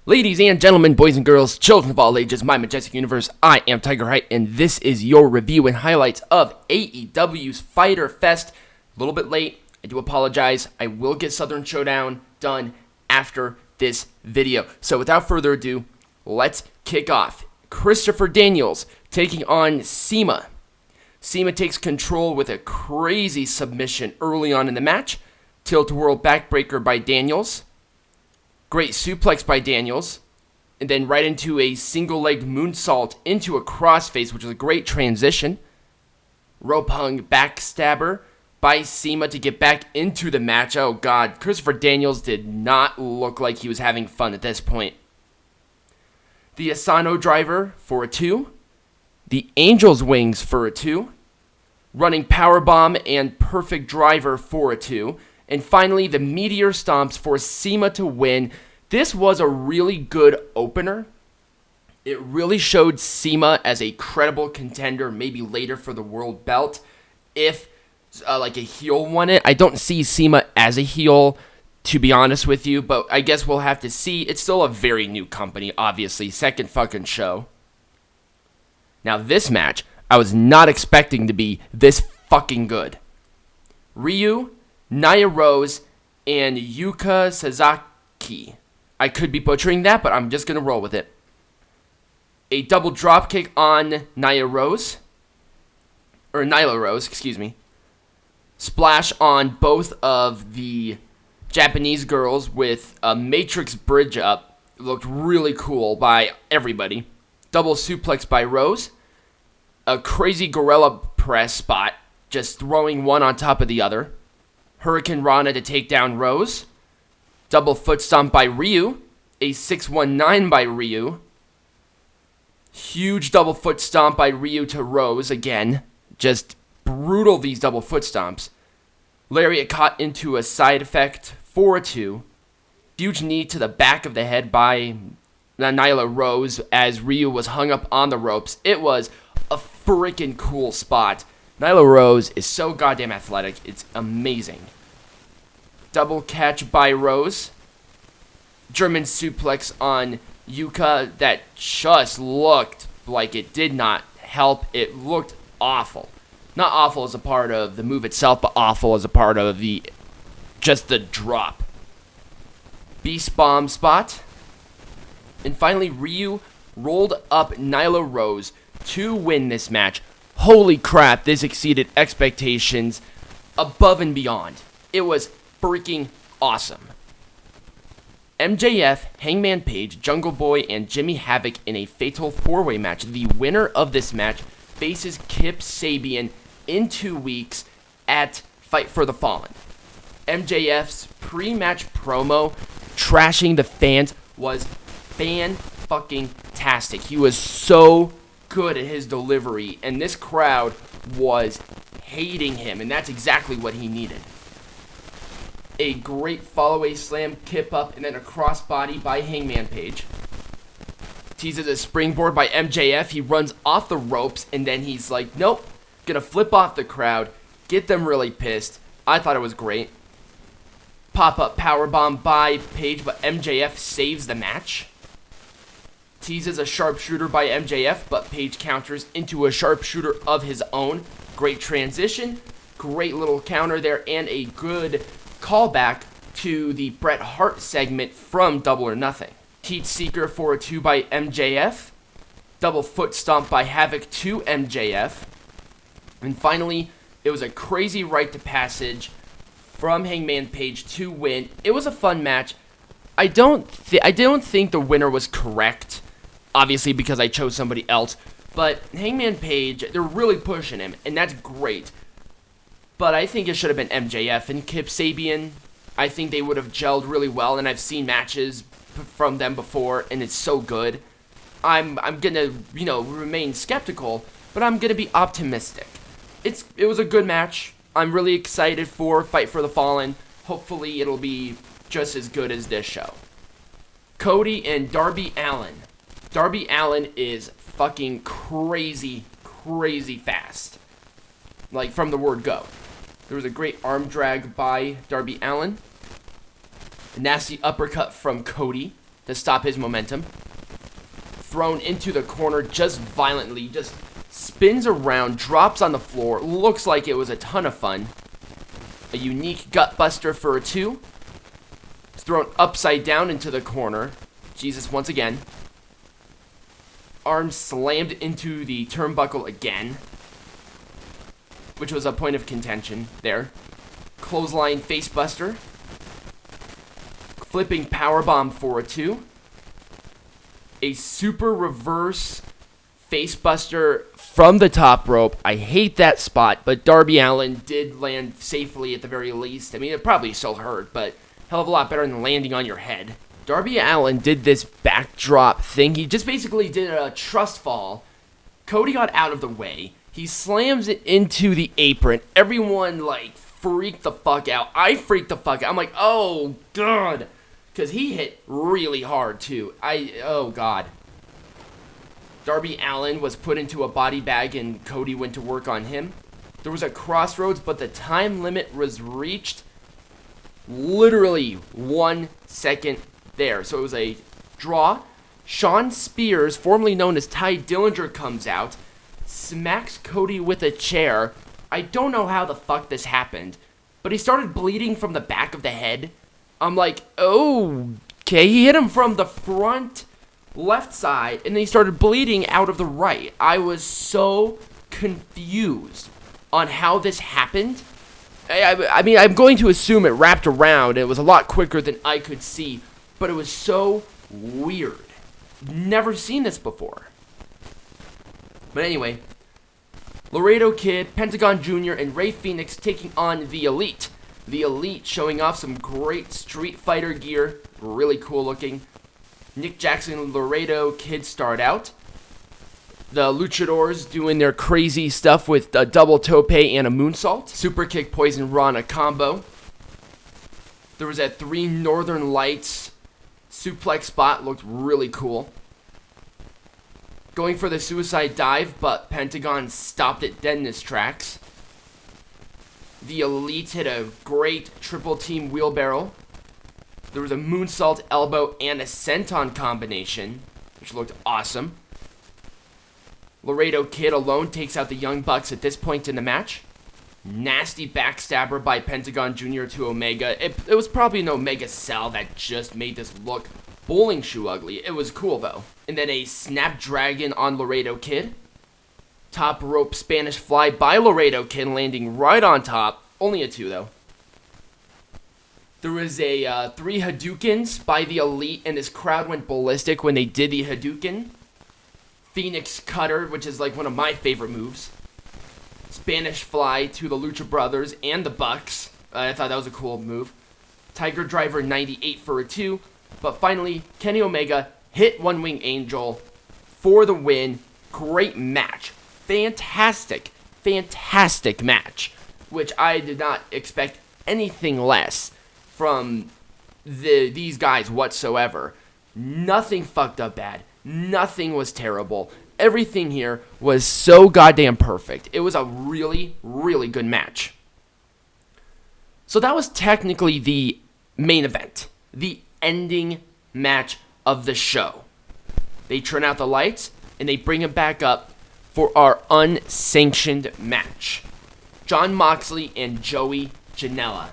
Ladies and gentlemen, boys and girls, children of all ages, my majestic universe, I am Tiger Height, and this is your review and highlights of AEW's Fyter Fest. A little bit late, I do apologize. I will get Southern Showdown done after this video. So without further ado, let's kick off. Christopher Daniels taking on CIMA. CIMA takes control with a crazy submission early on in the match. Tilt-a-whirl backbreaker by Daniels. Great suplex by Daniels, and then right into a single-legged moonsault into a crossface, which was a great transition. Rope-hung backstabber by CIMA to get back into the match. Oh god, Christopher Daniels did not look like he was having fun at this point. The Asano driver for a 2. The Angel's Wings for a 2. Running powerbomb and perfect driver for a 2. And finally, the Meteor Stomps for CIMA to win. This was a really good opener. It really showed CIMA as a credible contender, maybe later for the world belt, if like a heel won it. I don't see CIMA as a heel, to be honest with you, but I guess we'll have to see. It's still a very new company, obviously. Second fucking show. Now, this match, I was not expecting to be this fucking good. Ryu, Nia Rose, and Yuka Sasaki. I could be butchering that, but I'm just going to roll with it. A double dropkick on Nyla Rose, excuse me. Splash on both of the Japanese girls with a Matrix bridge up. It looked really cool by everybody. Double suplex by Rose. A crazy gorilla press spot, just throwing one on top of the other. Hurricane Rana to take down Rose. Double foot stomp by Ryu. A 619 by Ryu. Huge double foot stomp by Ryu to Rose again. Just brutal, these double foot stomps. Lariat caught into a side effect for a 2. Huge knee to the back of the head by Nyla Rose as Ryu was hung up on the ropes. It was a freaking cool spot. Nyla Rose is so goddamn athletic. It's amazing. Double catch by Rose. German suplex on Yuka that just looked like it did not help. It looked awful. Not awful as a part of the move itself, but awful as a part of the drop. Beast bomb spot. And finally, Ryu rolled up Nyla Rose to win this match. Holy crap, this exceeded expectations above and beyond. It was freaking awesome. MJF, Hangman Page, Jungle Boy, and Jimmy Havoc in a fatal 4-way match. The winner of this match faces Kip Sabian in 2 weeks at Fight for the Fallen. MJF's pre-match promo trashing the fans was fan-fucking-tastic. He was so good at his delivery, and this crowd was hating him, and that's exactly what he needed. A great follow-away slam, kip up, and then a crossbody by Hangman Page. Teases a springboard by MJF. He runs off the ropes, and then he's like, nope, gonna flip off the crowd, get them really pissed. I thought it was great. Pop-up powerbomb by Page, but MJF saves the match. Teases a sharpshooter by MJF, but Page counters into a sharpshooter of his own. Great transition, great little counter there, and a good callback to the Bret Hart segment from Double or Nothing. Heat Seeker for a 2 by MJF. Double foot stomp by Havoc to MJF. And finally, it was a crazy rite to passage from Hangman Page to win. It was a fun match. I don't think the winner was correct, obviously because I chose somebody else. But Hangman Page, they're really pushing him, and that's great. But I think it should have been MJF and Kip Sabian. I think they would have gelled really well, and I've seen matches from them before, and it's so good. I'm gonna, remain skeptical, but I'm gonna be optimistic. It was a good match. I'm really excited for Fight for the Fallen. Hopefully it'll be just as good as this show. Cody and Darby Allin. Darby Allin is fucking crazy fast. Like, from the word go. There was a great arm drag by Darby Allin. A nasty uppercut from Cody. to stop his momentum. Thrown into the corner just violently, just spins around, drops on the floor. Looks like it was a ton of fun. A unique gut buster for a 2. It's thrown upside down into the corner. Jesus, once again. Arm slammed into the turnbuckle again, which was a point of contention there. Clothesline facebuster. Flipping powerbomb for a 2. A super reverse facebuster from the top rope. I hate that spot, but Darby Allin did land safely at the very least. I mean, it probably still hurt, but hell of a lot better than landing on your head. Darby Allin did this backdrop thing. He just basically did a trust fall. Cody got out of the way. He slams it into the apron. Everyone, like, freaked the fuck out. I freaked the fuck out. I'm like, oh, God. Because he hit really hard, too. Oh, God. Darby Allin was put into a body bag, and Cody went to work on him. There was a crossroads, but the time limit was reached literally 1 second there. So it was a draw. Sean Spears, formerly known as Ty Dillinger, comes out, smacks Cody with a chair. I don't know how the fuck this happened, but he started bleeding from the back of the head. I'm like, oh, okay. He hit him from the front left side, and then he started bleeding out of the right. I was so confused on how this happened. I mean, I'm going to assume it wrapped around. It was a lot quicker than I could see, but it was so weird. Never seen this before. But anyway, Laredo Kid, Pentagon Jr., and Rey Fenix taking on The Elite. The Elite showing off some great Street Fighter gear. Really cool looking. Nick Jackson and Laredo Kid start out. The Luchadors doing their crazy stuff with a double tope and a moonsault. Super kick, poison Rana combo. There was that 3 Northern Lights suplex spot. Looked really cool. Going for the suicide dive, but Pentagon stopped it dead in its tracks. The Elite hit a great triple team wheelbarrow. There was a moonsault elbow and a senton combination, which looked awesome. Laredo Kid alone takes out the Young Bucks at this point in the match. Nasty backstabber by Pentagon Jr. to Omega. It was probably an Omega sell that just made this look bowling shoe ugly. It was cool though. And then a Snapdragon on Laredo Kid. Top rope Spanish fly by Laredo Kid, landing right on top. Only a 2 though. There was a 3 Hadoukens by the Elite, and this crowd went ballistic when they did the Hadouken. Phoenix Cutter, which is like one of my favorite moves. Spanish Fly to the Lucha Brothers and the Bucks. I thought that was a cool move. Tiger Driver 98 for a 2. But finally, Kenny Omega hit One Wing Angel for the win. Great match. Fantastic match. Which I did not expect anything less from these guys whatsoever. Nothing fucked up bad. Nothing was terrible. Everything here was so goddamn perfect. It was a really, really good match. So that was technically the main event. The ending match of the show. They turn out the lights and they bring it back up for our unsanctioned match. Jon Moxley and Joey Janela.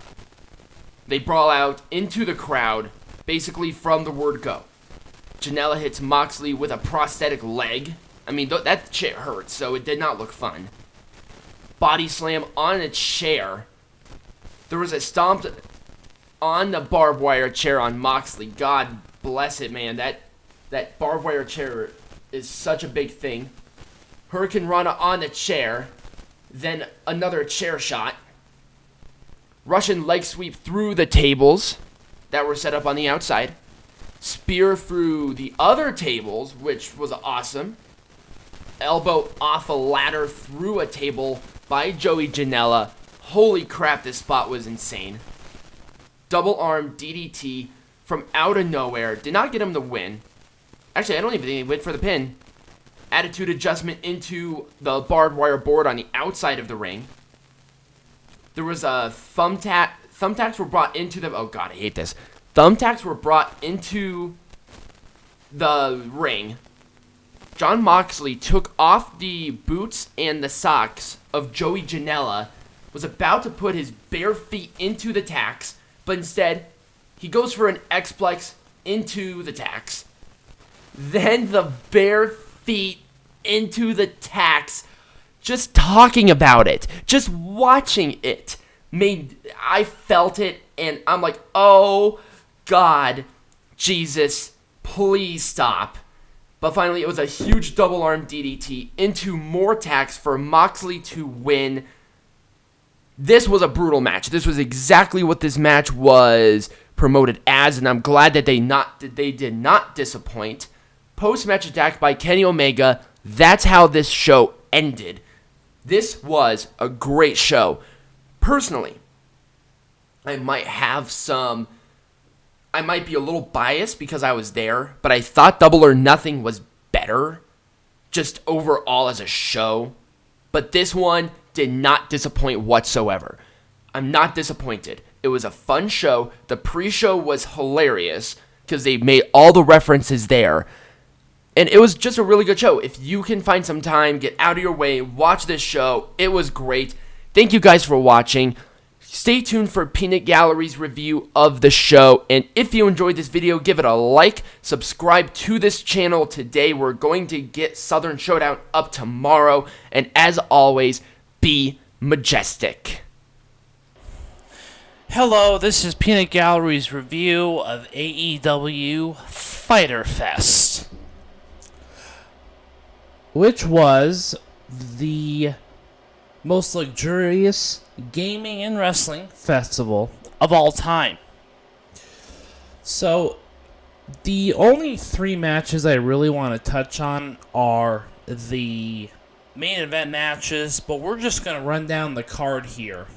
They brawl out into the crowd, basically from the word go. Janela hits Moxley with a prosthetic leg. I mean, that shit hurts, so it did not look fun. Body slam on a chair. There was a stomp on the barbed wire chair on Moxley. God bless it, man. That barbed wire chair is such a big thing. Hurricane Rana on the chair. Then another chair shot. Russian leg sweep through the tables that were set up on the outside. Spear through the other tables, which was awesome. Elbow off a ladder through a table by Joey Janela. Holy crap, this spot was insane. Double arm DDT from out of nowhere. Did not get him the win. Actually, I don't even think he went for the pin. Attitude adjustment into the barbed wire board on the outside of the ring. There was a thumbtack. Thumbtacks were brought into the... Oh, God, I hate this. Thumbtacks were brought into the ring, Jon Moxley took off the boots and the socks of Joey Janela, was about to put his bare feet into the tacks, but instead, he goes for an X-Plex into the tacks. Then the bare feet into the tacks. Just talking about it, just watching it, I felt it, and I'm like, oh, God, Jesus, please stop. But finally, it was a huge double arm DDT into more tacks for Moxley to win. This was a brutal match. This was exactly what this match was promoted as, and I'm glad that they did not disappoint. Post-match attack by Kenny Omega. That's how this show ended. This was a great show. Personally, I might be a little biased because I was there, but I thought Double or Nothing was better, just overall as a show. But this one did not disappoint whatsoever. I'm not disappointed. It was a fun show. The pre-show was hilarious because they made all the references there. And it was just a really good show. If you can find some time, get out of your way, watch this show. It was great. Thank you guys for watching. Stay tuned for Peanut Gallery's review of the show. And if you enjoyed this video, give it a like. Subscribe to this channel today. We're going to get Southern Showdown up tomorrow. And as always, be majestic. Hello, this is Peanut Gallery's review of AEW Fyter Fest, which was the most luxurious gaming and wrestling festival of all time. So, the only three matches I really want to touch on are the main event matches, but we're just going to run down the card here.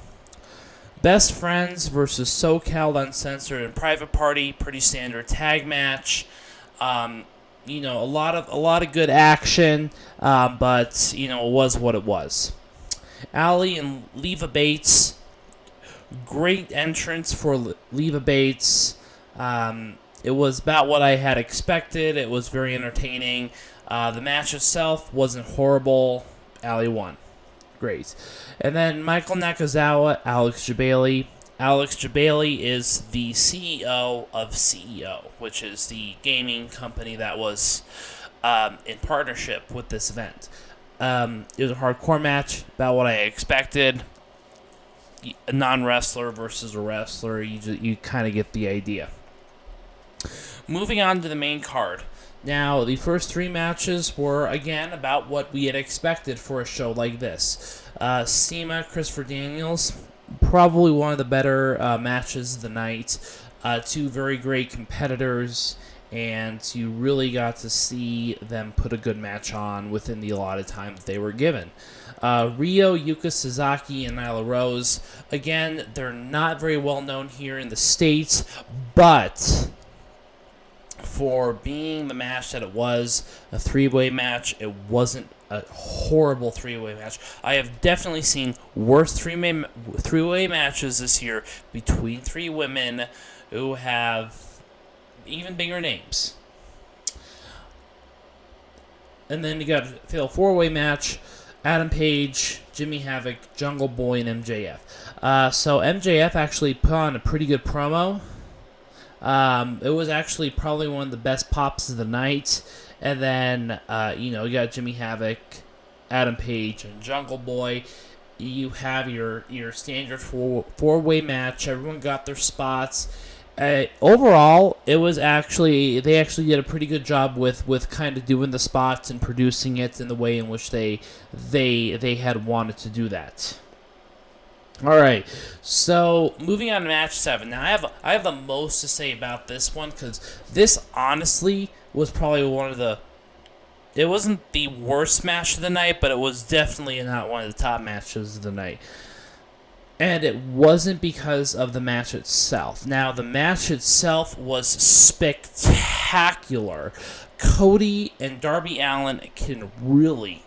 Best Friends versus SoCal Uncensored and Private Party, pretty standard tag match. You know, a lot of good action, but you know, it was what it was. Allie and Leva Bates, great entrance for Leva Bates. It was about what I had expected. It was very entertaining. The match itself wasn't horrible. Allie won. Great. And then Michael Nakazawa, Alex Jabali. Alex Jabali is the CEO of CEO, which is the gaming company that was in partnership with this event. It was a hardcore match, about what I expected. A non-wrestler versus a wrestler, you kind of get the idea. Moving on to the main card. Now, the first three matches were, again, about what we had expected for a show like this. SEMA, Christopher Daniels, probably one of the better matches of the night. Two very great competitors, and you really got to see them put a good match on within the allotted time that they were given. Ryo, Yuka Sasaki, and Nyla Rose. Again, they're not very well known here in the States, but for being the match that it was, a three-way match, it wasn't a horrible three-way match. I have definitely seen worse three-way matches this year between three women who have even bigger names. And then you got a fatal four-way match: Adam Page, Jimmy Havoc, Jungle Boy, and MJF. So MJF actually put on a pretty good promo. It was actually probably one of the best pops of the night. And then, you got Jimmy Havoc, Adam Page, and Jungle Boy. You have your standard four-way match. Everyone got their spots. Overall, it was they actually did a pretty good job with kind of doing the spots and producing it in the way in which they had wanted to do that. All right, so moving on to match 7. Now I have the most to say about this one because this honestly was probably one of the. It wasn't the worst match of the night, but it was definitely not one of the top matches of the night. And it wasn't because of the match itself. Now, the match itself was spectacular. Cody and Darby Allin can really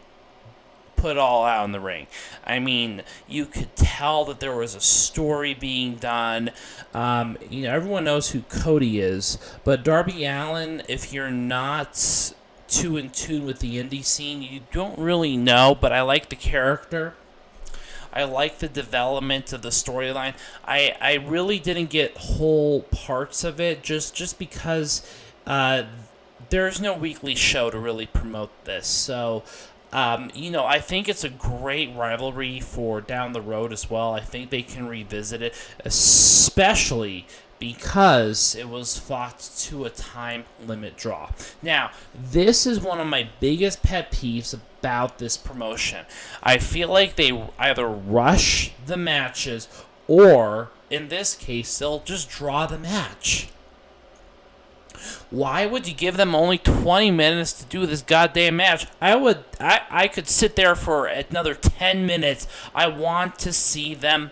put it all out in the ring. I mean, you could tell that there was a story being done. Everyone knows who Cody is, but Darby Allin, if you're not too in tune with the indie scene, you don't really know, but I like the character. I like the development of the storyline. I really didn't get whole parts of it just because there's no weekly show to really promote this. So, I think it's a great rivalry for down the road as well. I think they can revisit it, especially because it was fought to a time limit draw. Now, this is one of my biggest pet peeves about this promotion. I feel like they either rush the matches or, in this case, they'll just draw the match. Why would you give them only 20 minutes to do this goddamn match? I could sit there for another 10 minutes. I want to see the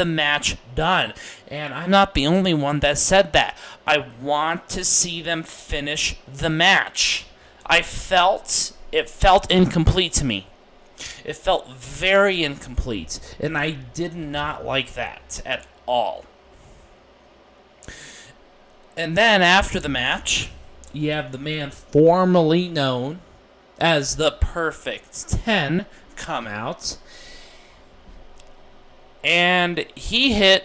match done. And I'm not the only one that said that. I want to see them finish the match. It felt incomplete to me. It felt very incomplete. And I did not like that at all. And then after the match, you have the man formerly known as the Perfect 10 come out. And he hit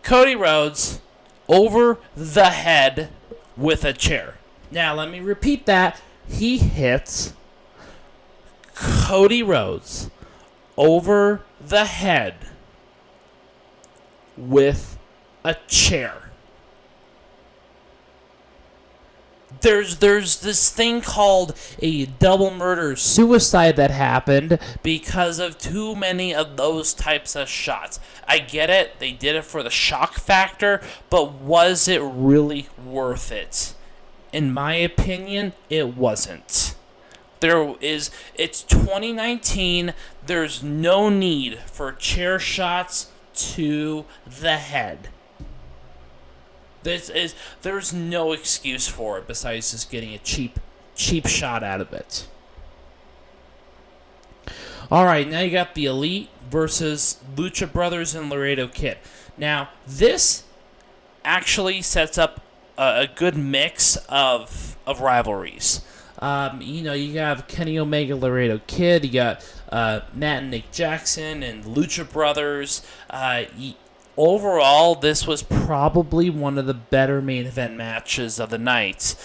Cody Rhodes over the head with a chair. Now, let me repeat that. He hit Cody Rhodes over the head with a chair. There's this thing called a double murder suicide that happened because of too many of those types of shots. I get it, they did it for the shock factor, but was it really worth it? In my opinion, it wasn't. It's 2019, there's no need for chair shots to the head. There's no excuse for it besides just getting a cheap shot out of it. All right, now you got the Elite versus Lucha Brothers and Laredo Kid. Now, this actually sets up a good mix of rivalries. You have Kenny Omega, Laredo Kid. You got Matt and Nick Jackson and Lucha Brothers. Overall, this was probably one of the better main event matches of the night,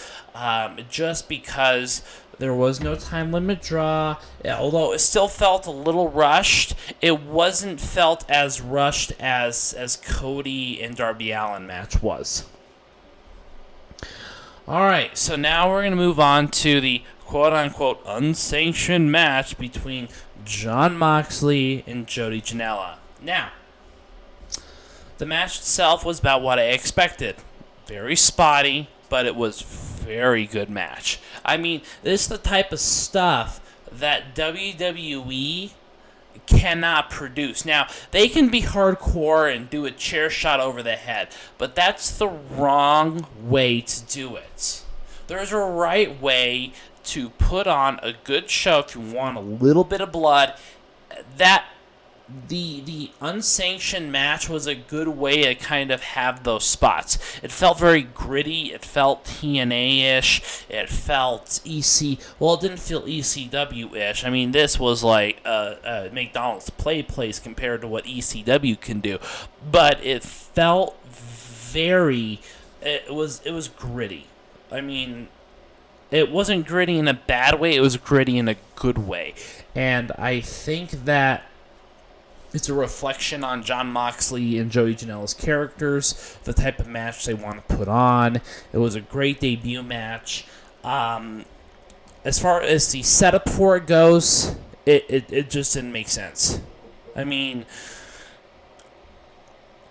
just because there was no time limit draw. Although it still felt a little rushed, it wasn't felt as rushed as Cody and Darby Allin match was. All right, so now we're going to move on to the quote-unquote unsanctioned match between Jon Moxley and Jody Janela. Now, the match itself was about what I expected. Very spotty, but it was very good match. I mean, this is the type of stuff that WWE cannot produce. Now, they can be hardcore and do a chair shot over the head, but that's the wrong way to do it. There's a right way to put on a good show if you want a little bit of blood. That the unsanctioned match was a good way to kind of have those spots. It felt very gritty. It felt TNA-ish. It felt EC. Well, it didn't feel ECW-ish. I mean, this was like a McDonald's play place compared to what ECW can do. But it felt very. It was gritty. I mean, it wasn't gritty in a bad way. It was gritty in a good way. And I think that it's a reflection on Jon Moxley and Joey Janela's characters, the type of match they want to put on. It was a great debut match. As far as the setup for it goes, it just didn't make sense. I mean,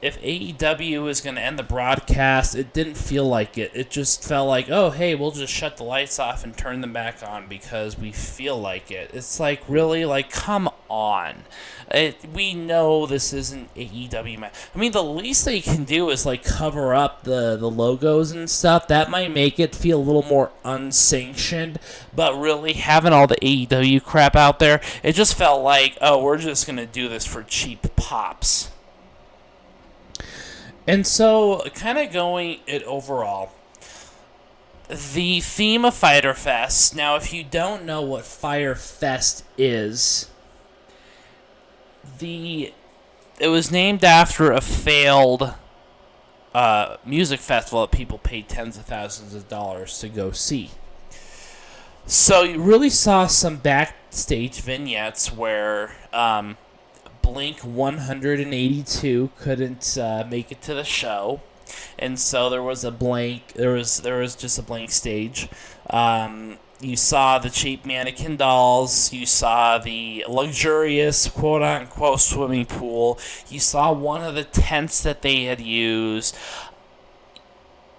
if AEW is going to end the broadcast, it didn't feel like it. It just felt like, oh, hey, we'll just shut the lights off and turn them back on because we feel like it. It's like, really? Like, come on. We know this isn't AEW. I mean, the least they can do is, like, cover up the logos and stuff. That might make it feel a little more unsanctioned. But really, having all the AEW crap out there, it just felt like, oh, we're just going to do this for cheap pops. And so, kind of going it overall, the theme of Fyter Fest. Now, if you don't know what Fyter Fest is, it was named after a failed music festival that people paid tens of thousands of dollars to go see. So you really saw some backstage vignettes where Blink 182 couldn't make it to the show, and so there was just a blank stage. You saw the cheap mannequin dolls. You saw the luxurious quote unquote swimming pool. You saw one of the tents that they had used.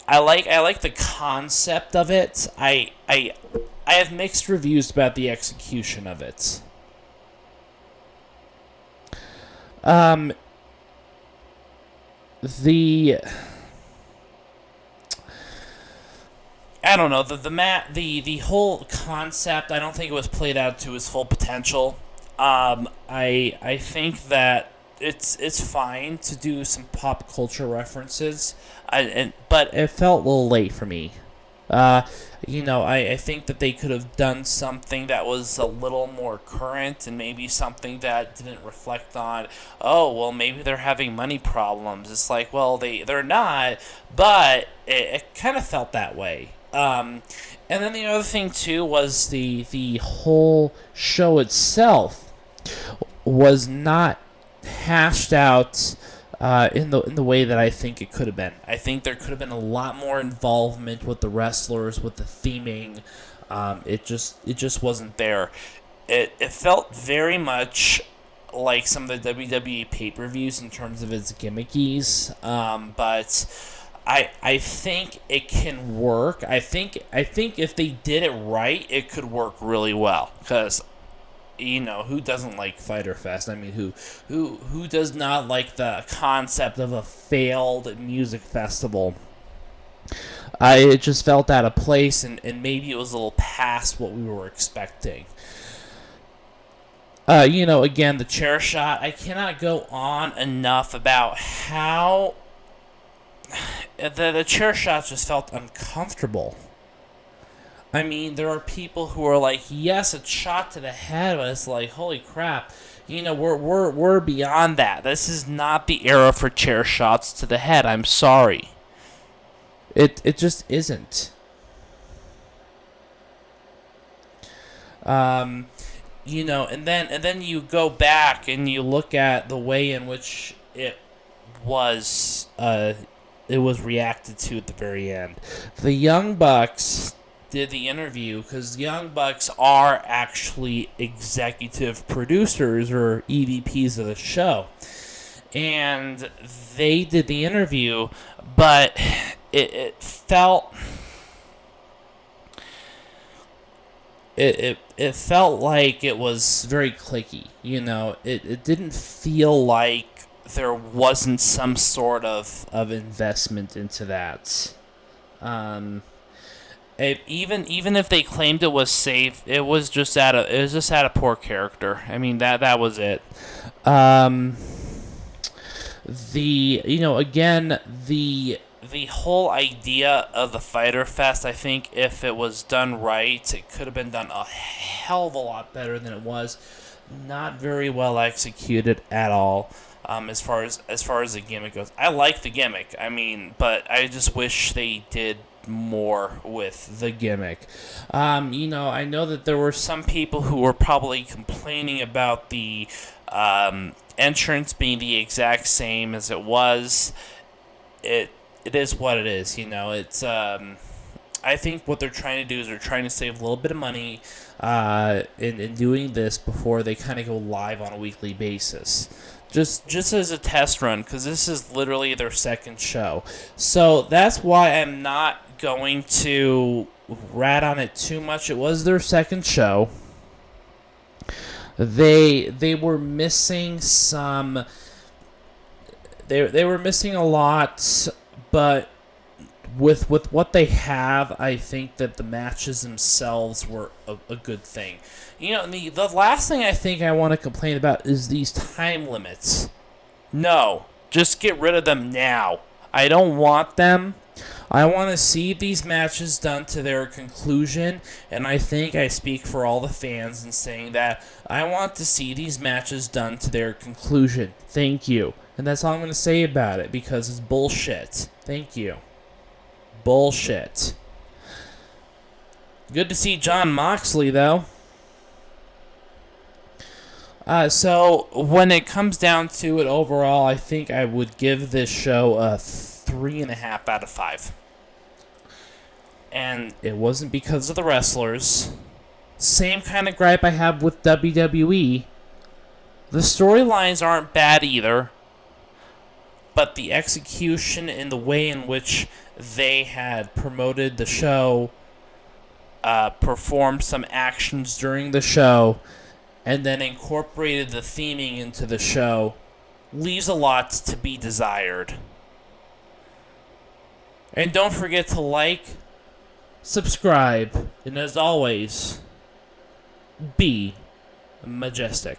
I like the concept of it. I have mixed reviews about the execution of it. I don't know, the whole concept, I don't think it was played out to its full potential. I think that it's fine to do some pop culture references, but it felt a little late for me. I think that they could have done something that was a little more current and maybe something that didn't reflect on, oh, well, maybe they're having money problems. It's like, well, they're not, but it kind of felt that way. And then the other thing, too, was the whole show itself was not hashed out in the way that I think it could have been. I think there could have been a lot more involvement with the wrestlers, with the theming. It just wasn't there. It felt very much like some of the WWE pay-per-views in terms of its gimmickies, but I think it can work. I think if they did it right, it could work really well. Because, who doesn't like Fyter Fest? I mean, who does not like the concept of a failed music festival? It just felt out of place, and maybe it was a little past what we were expecting. Again, the chair shot. I cannot go on enough about how the chair shots just felt uncomfortable. I mean, there are people who are like, yes, it's shot to the head, but it's like, holy crap, we're beyond that. This is not the era for chair shots to the head. I'm sorry. It just isn't. And then you go back and you look at the way in which it was reacted to at the very end. The Young Bucks did the interview because the Young Bucks are actually executive producers or EVPs of the show, and they did the interview, but it felt like it was very cliquey. It didn't feel like there wasn't some sort of investment into that. Even if they claimed it was safe, it was just out of poor character. I mean, that was it. The whole idea of the Fyter Fest, I think if it was done right, it could have been done a hell of a lot better than it was. Not very well executed at all. As far as the gimmick goes, I like the gimmick. I mean, but I just wish they did more with the gimmick. I know that there were some people who were probably complaining about the entrance being the exact same as it was. It is what it is. It's I think what they're trying to do is they're trying to save a little bit of money in doing this before they kind of go live on a weekly basis. just as a test run, because this is literally their second show. So that's why I'm not going to rat on it too much. It was their second show. They were missing some. They were missing a lot, but with what they have, I think that the matches themselves were a good thing. You know, the last thing I think I want to complain about is these time limits. No, just get rid of them now. I don't want them. I want to see these matches done to their conclusion, and I think I speak for all the fans in saying that I want to see these matches done to their conclusion. Thank you. And that's all I'm going to say about it, because it's bullshit. Thank you. Bullshit. Good to see Jon Moxley, though. So, when it comes down to it overall, I think I would give this show a 3.5 out of 5. And it wasn't because of the wrestlers. Same kind of gripe I have with WWE. The storylines aren't bad either, but the execution and the way in which they had promoted the show, performed some actions during the show, and then incorporated the theming into the show leaves a lot to be desired. And don't forget to like, subscribe, and as always, be majestic.